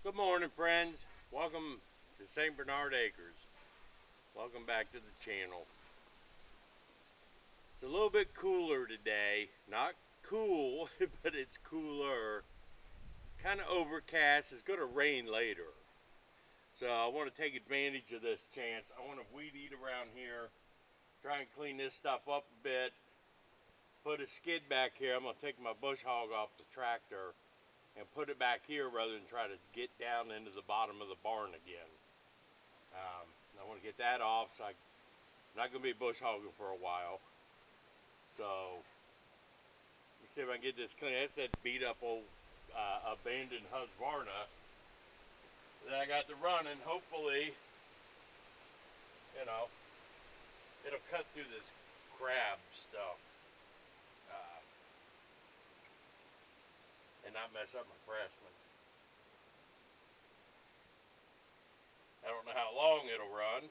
Good morning, friends. Welcome to St. Bernard Acres. Welcome back to the channel. It's a little bit cooler today. Not cool, but it's cooler. Kind of overcast. It's going to rain later. So I want to take advantage of this chance. I want to weed eat around here. Try and clean this stuff up a bit. Put a skid back here. I'm going to take my bush hog off the tractor and put it back here rather than try to get down into the bottom of the barn again. I want to get that off, so I'm not going to be bush hogging for a while. So let's see if I can get this clean. That's that beat up old abandoned Husqvarna that I got to run, and hopefully, you know, it'll cut through this crab stuff and not mess up my pressman. I don't know how long it'll run.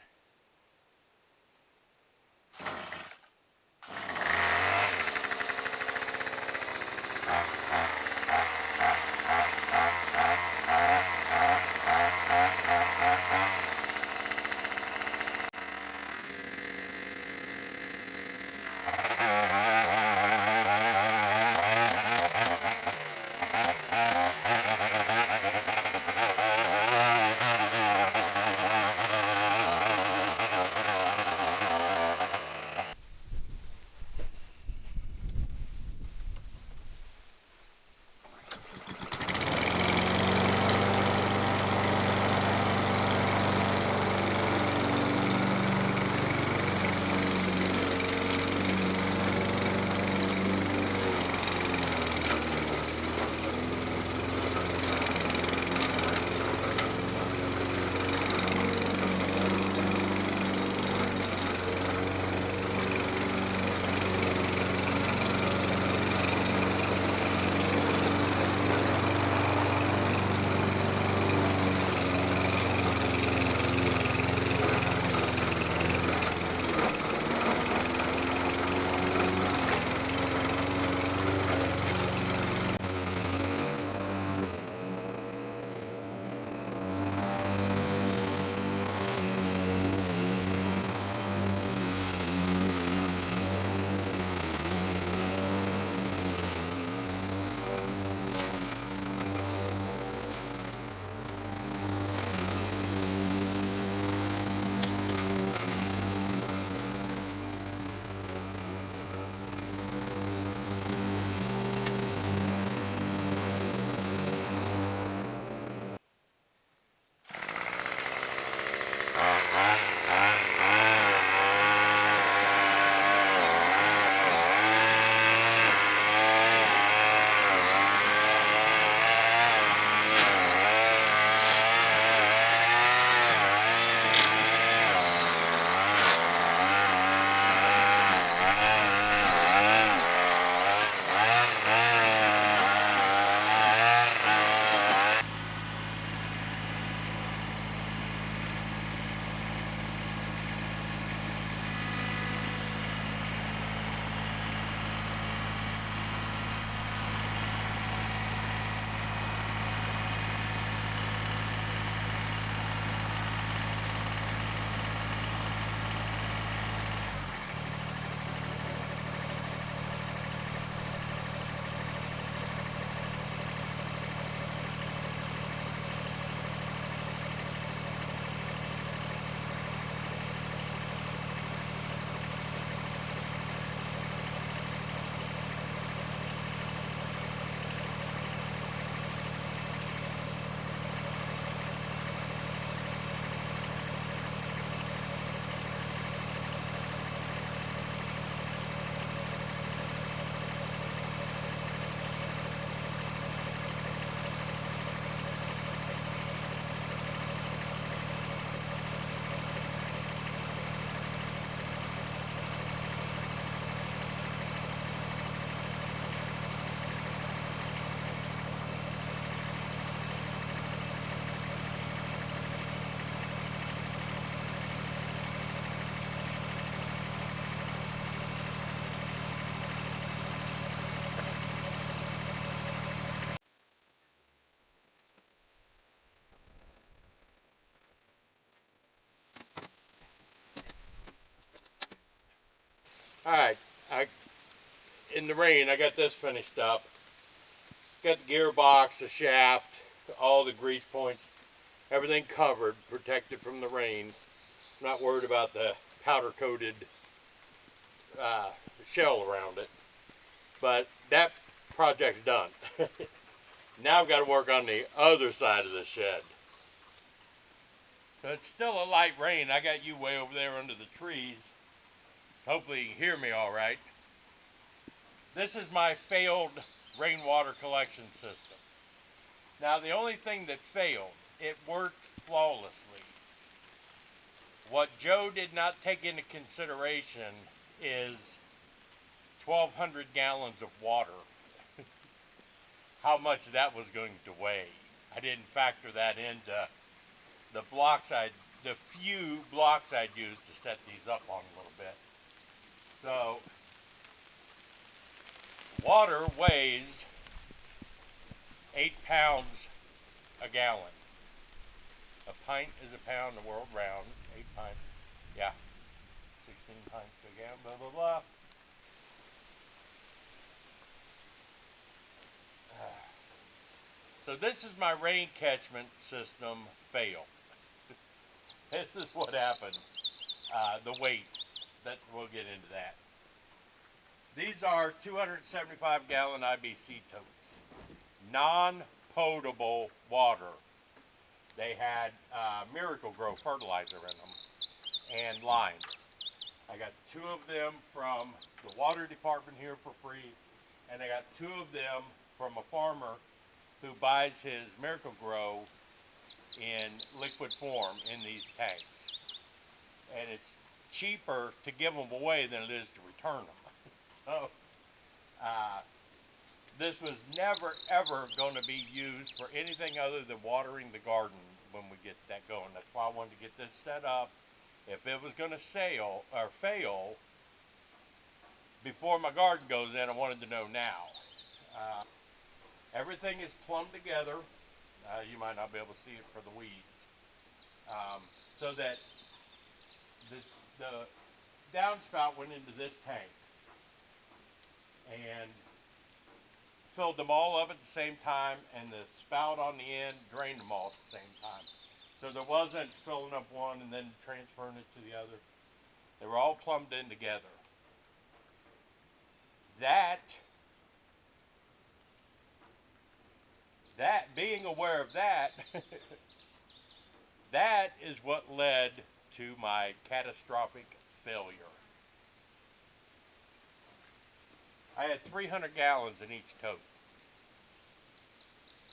Alright, in the rain I got this finished up. Got the gearbox, the shaft, all the grease points, everything covered, protected from the rain. Not worried about the powder coated shell around it. But that project's done. Now I've got to work on the other side of the shed. So it's still a light rain. I got you way over there under the trees. Hopefully you can hear me all right. This is my failed rainwater collection system. Now the only thing that failed, it worked flawlessly. What Joe did not take into consideration is 1,200 gallons of water. How much that was going to weigh. I didn't factor that into the few blocks I'd used to set these up on a little bit. So, water weighs 8 pounds a gallon. A pint is a pound the world round. 8 pints. Yeah. 16 pints a gallon, blah, blah, blah. So this is my rain catchment system fail. This is what happened. The weight. We'll get into that. These are 275 gallon IBC totes. Non-potable water. They had Miracle-Gro fertilizer in them and lime. I got 2 of them from the water department here for free, and I got 2 of them from a farmer who buys his Miracle-Gro in liquid form in these tanks. And it's cheaper to give them away than it is to return them. So, this was never ever going to be used for anything other than watering the garden when we get that going. That's why I wanted to get this set up. If it was going to fail before my garden goes in, I wanted to know now. Everything is plumbed together. You might not be able to see it for the weeds. So that the downspout went into this tank and filled them all up at the same time, and the spout on the end drained them all at the same time. So there wasn't filling up one and then transferring it to the other. They were all plumbed in together. Being aware of that, that is what led to my catastrophic failure. I had 300 gallons in each tote.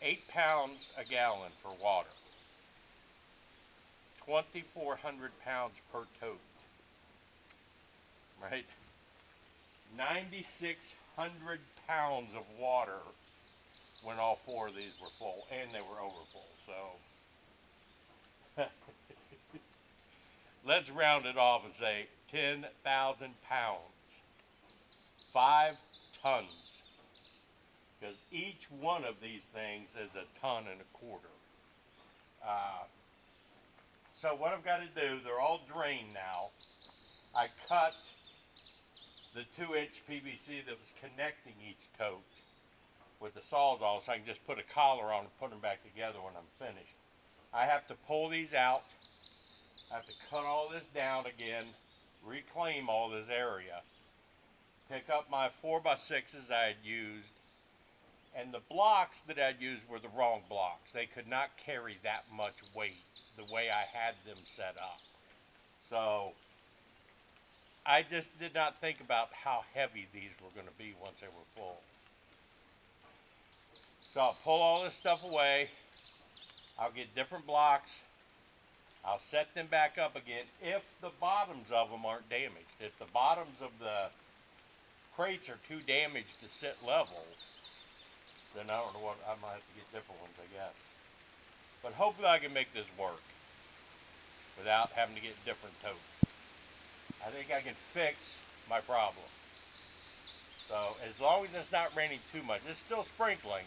8 pounds a gallon for water. 2,400 pounds per tote. Right? 9,600 pounds of water when all 4 of these were full, and they were over full. So let's round it off and say 10,000 pounds. 5 tons. Because each one of these things is 1.25 tons. So what I've got to do, they're all drained now. I cut the 2-inch PVC that was connecting each tote with the Sawzall, so I can just put a collar on and put them back together when I'm finished. I have to pull these out. I have to cut all this down again, reclaim all this area, pick up my 4x6s I had used, and the blocks that I'd used were the wrong blocks. They could not carry that much weight the way I had them set up. So I just did not think about how heavy these were going to be once they were full. So I'll pull all this stuff away. I'll get different blocks. I'll set them back up again if the bottoms of them aren't damaged. If the bottoms of the crates are too damaged to sit level, then I don't know what, I might have to get different ones, I guess. But hopefully I can make this work without having to get different totes. I think I can fix my problem. So as long as it's not raining too much, it's still sprinkling.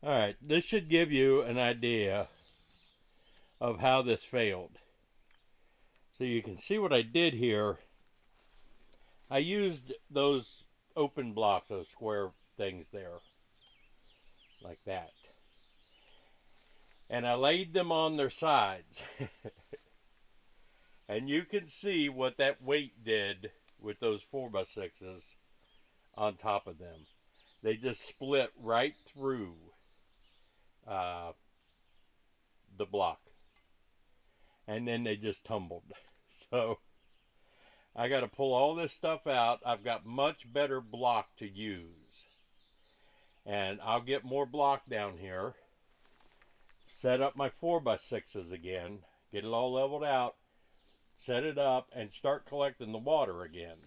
Alright, this should give you an idea of how this failed. So you can see what I did here. I used those open blocks, those square things there, like that. And I laid them on their sides. And you can see what that weight did with those 4x6s on top of them. They just split right through uh, the block. And then they just tumbled. So I got to pull all this stuff out. I've got much better block to use. And I'll get more block down here. Set up my 4x6s again. Get it all leveled out. Set it up and start collecting the water again.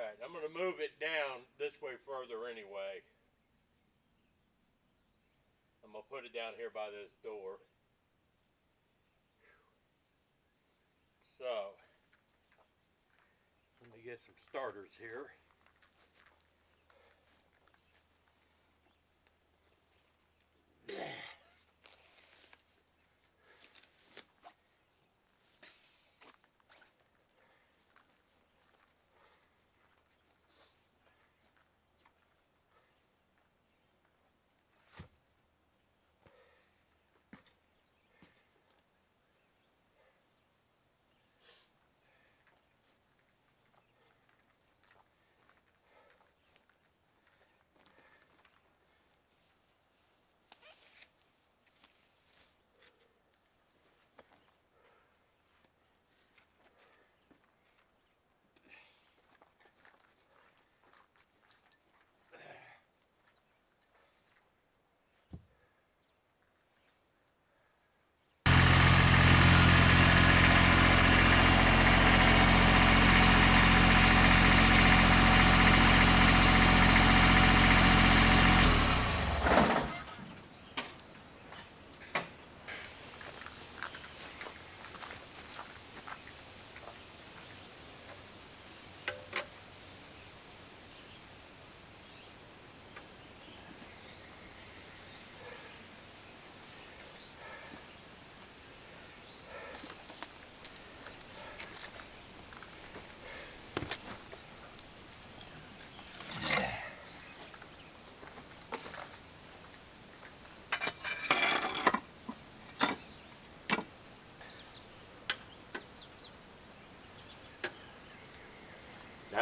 Alright, I'm going to move it down this way further anyway. I'm going to put it down here by this door. So, let me get some starters here.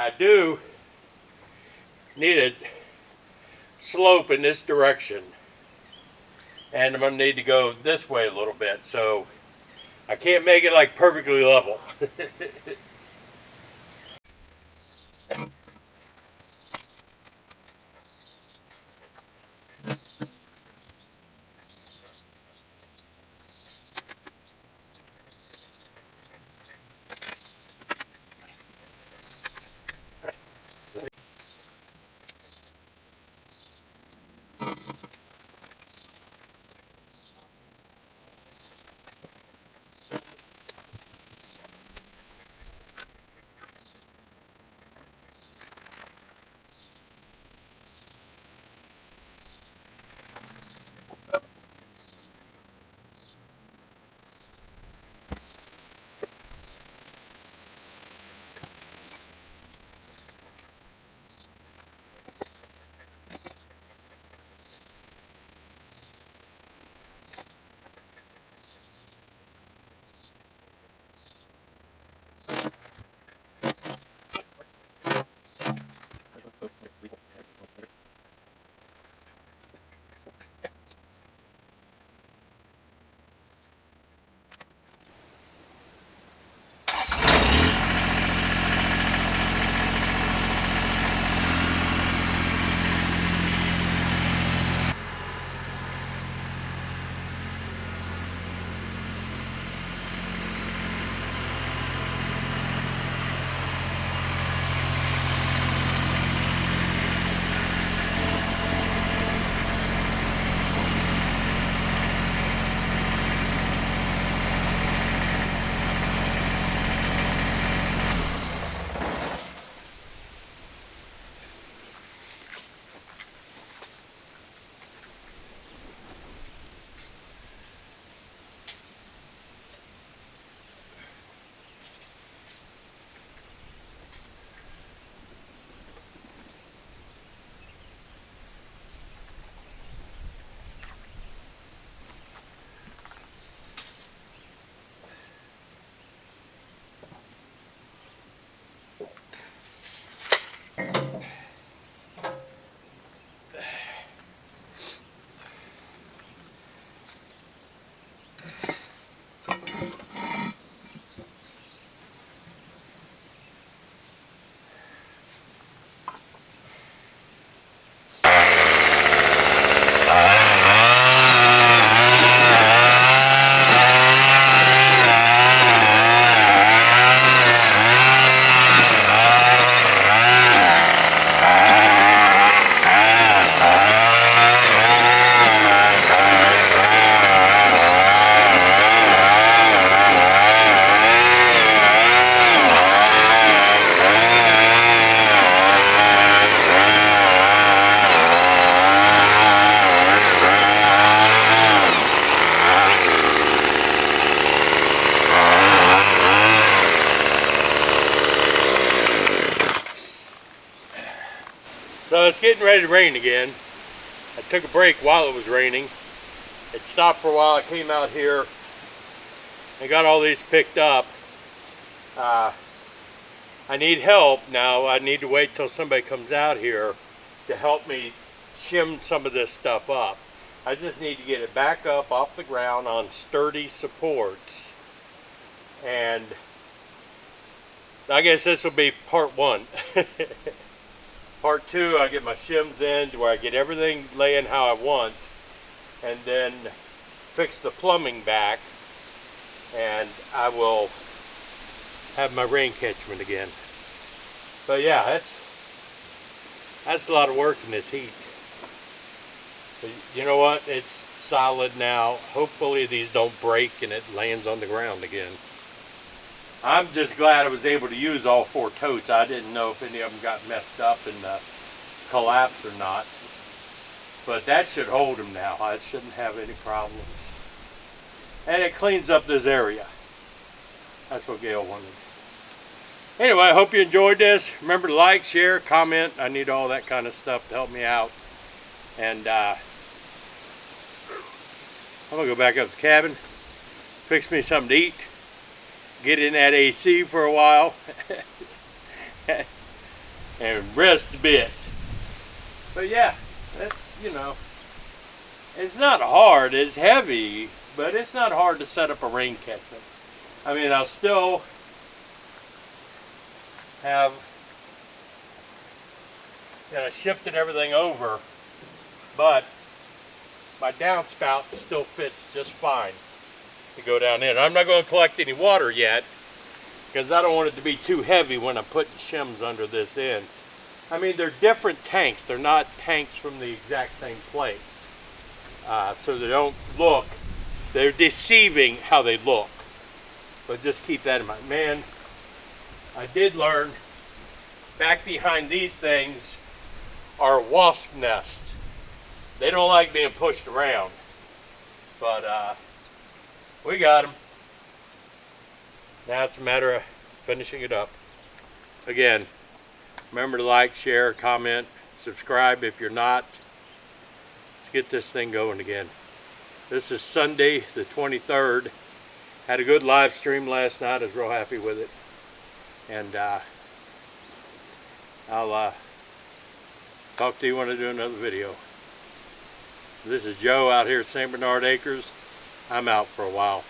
I do need a slope in this direction, and I'm going to need to go this way a little bit, so I can't make it like perfectly level. So it's getting ready to rain again. I took a break while it was raining. It stopped for a while. I came out here and got all these picked up. I need help now. I need to wait till somebody comes out here to help me shim some of this stuff up. I just need to get it back up off the ground on sturdy supports. And I guess this will be part one. Part two, I get my shims in to where I get everything laying how I want, and then fix the plumbing back, and I will have my rain catchment again. But yeah, that's a lot of work in this heat. But you know what? It's solid now. Hopefully these don't break and it lands on the ground again. I'm just glad I was able to use all 4 totes. I didn't know if any of them got messed up and collapsed or not. But that should hold them now. I shouldn't have any problems. And it cleans up this area. That's what Gail wanted. Anyway, I hope you enjoyed this. Remember to like, share, comment. I need all that kind of stuff to help me out. And I'm going to go back up to the cabin, fix me something to eat, get in that AC for a while, and rest a bit. But yeah, that's, you know, it's not hard. It's heavy, but it's not hard to set up a rain catchment. I mean, I'll still have, you know, shifted everything over, but my downspout still fits just fine to go down in. I'm not going to collect any water yet because I don't want it to be too heavy when I'm putting shims under this in. I mean, they're different tanks. They're not tanks from the exact same place. So they don't look, they're deceiving how they look. But just keep that in mind. Man, I did learn back behind these things are wasp nests. They don't like being pushed around. But we got them. Now it's a matter of finishing it up. Again, remember to like, share, comment, subscribe if you're not. Let's get this thing going again. This is Sunday the 23rd. Had a good live stream last night. I was real happy with it. And I'll talk to you when I do another video. This is Joe out here at St. Bernard Acres. I'm out for a while.